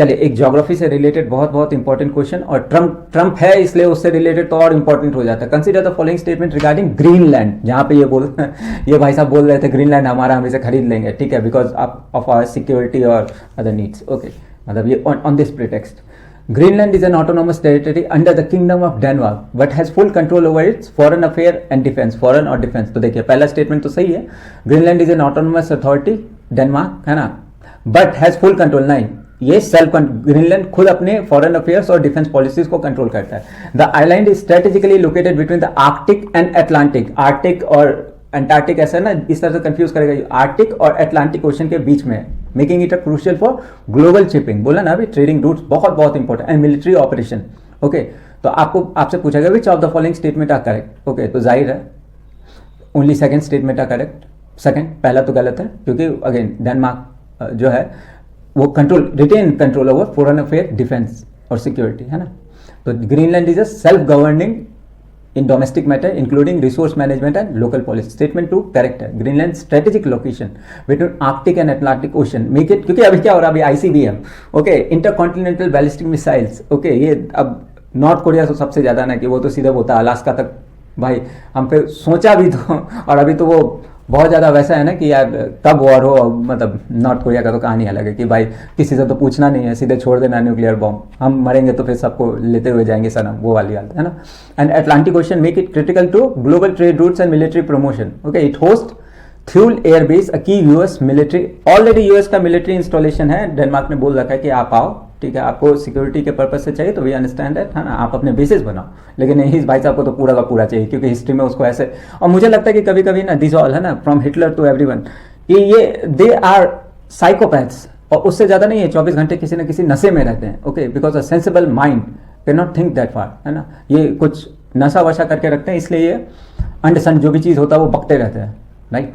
चलिए एक ज्योग्राफी से रिलेटेड बहुत बहुत इंपॉर्टेंट क्वेश्चन, और ट्रम्प है इसलिए उससे रिलेटेड तो और इंपॉर्टेंट हो जाता है। Consider the following statement regarding Greenland, जहाँ पे ये भाई साहब बोल रहे थे ग्रीनलैंड हमारा, हम इसे खरीद लेंगे, ठीक है, बिकॉज ऑफ आवर सिक्योरिटी और अदर नीड्स। ओके, मतलब ये on this pretext, Greenland is an autonomous territory under the Kingdom of Denmark, but has full control over its foreign affair and defense, foreign और defense। तो देखिए पहला statement तो सही है, Greenland is an autonomous authority, Denmark है ना, but has full control नहीं, ये सेल्फ ग्रीनलैंड खुद अपने फॉरेन अफेयर्स और डिफेंस पॉलिसीज को कंट्रोल करता है। The island is strategically located between the Arctic and Atlantic, Arctic और एंटार्क्टिक ऐसा ना, इस तरह से कंफ्यूज करेगा, आर्कटिक और अटलांटिक ओशन के बीच में है, making it a crucial for global shipping, बोला ना अभी, ट्रेडिंग रूट्स बहुत बहुत important, and military operation. Okay, तो आपसे पूछा गया which of the following statement are correct. Okay, तो जाहिर है only second statement are correct, second, पहला तो गलत है, क्योंकि अगेन डेनमार्क जो है वो control, retain control over foreign affair, defence और सिक्योरिटी, है ना। तो Greenland is a self governing in domestic matter including resource management and local policy। statement 2 correct है। Greenland strategic location between Arctic and Atlantic Ocean make it, क्योंकि अभी क्या हो रहा है, अभी ICBM, okay, intercontinental ballistic missiles, okay, ये अब नॉर्थ कोरिया तो सबसे ज्यादा ना, कि वो तो सीधा होता है अलास्का तक, भाई हम पे सोचा भी तो, और अभी तो वो बहुत ज़्यादा वैसा है ना कि यार कब वॉर हो, मतलब नॉर्थ कोरिया का तो कहानी अलग है कि भाई किसी से तो पूछना नहीं है, सीधे छोड़ देना न्यूक्लियर बॉम्ब, हम मरेंगे तो फिर सबको लेते हुए जाएंगे सनम, वो वाली हालत है ना। And Atlantic ocean make it critical to global trade routes and military promotion. Okay, it host Thule airbase, a key US military, already US का मिलिट्री इंस्टॉलेशन है, डेनमार्क ने बोल रखा है कि आप आओ, ठीक है, आपको सिक्योरिटी के पर्पज से चाहिए तो वी अंडरस्टैंड दैट, है ना, आप अपने बेसिस बनाओ, लेकिन इस भाई साहब को तो पूरा का पूरा चाहिए, क्योंकि हिस्ट्री में उसको ऐसे, और मुझे लगता है कि कभी कभी ना दिस ऑल है ना, फ्रॉम हिटलर टू एवरीवन, कि ये दे आर साइकोपैथ्स, और उससे ज्यादा नहीं है, 24 घंटे किसी न किसी नशे में रहते हैं। Okay, because a sensible mind can not think that far, है ना, ये कुछ नशा वशा करके रखते हैं, इसलिए ये अंडरस्टैंड जो भी चीज होता है वो बकते रहते हैं, राइट।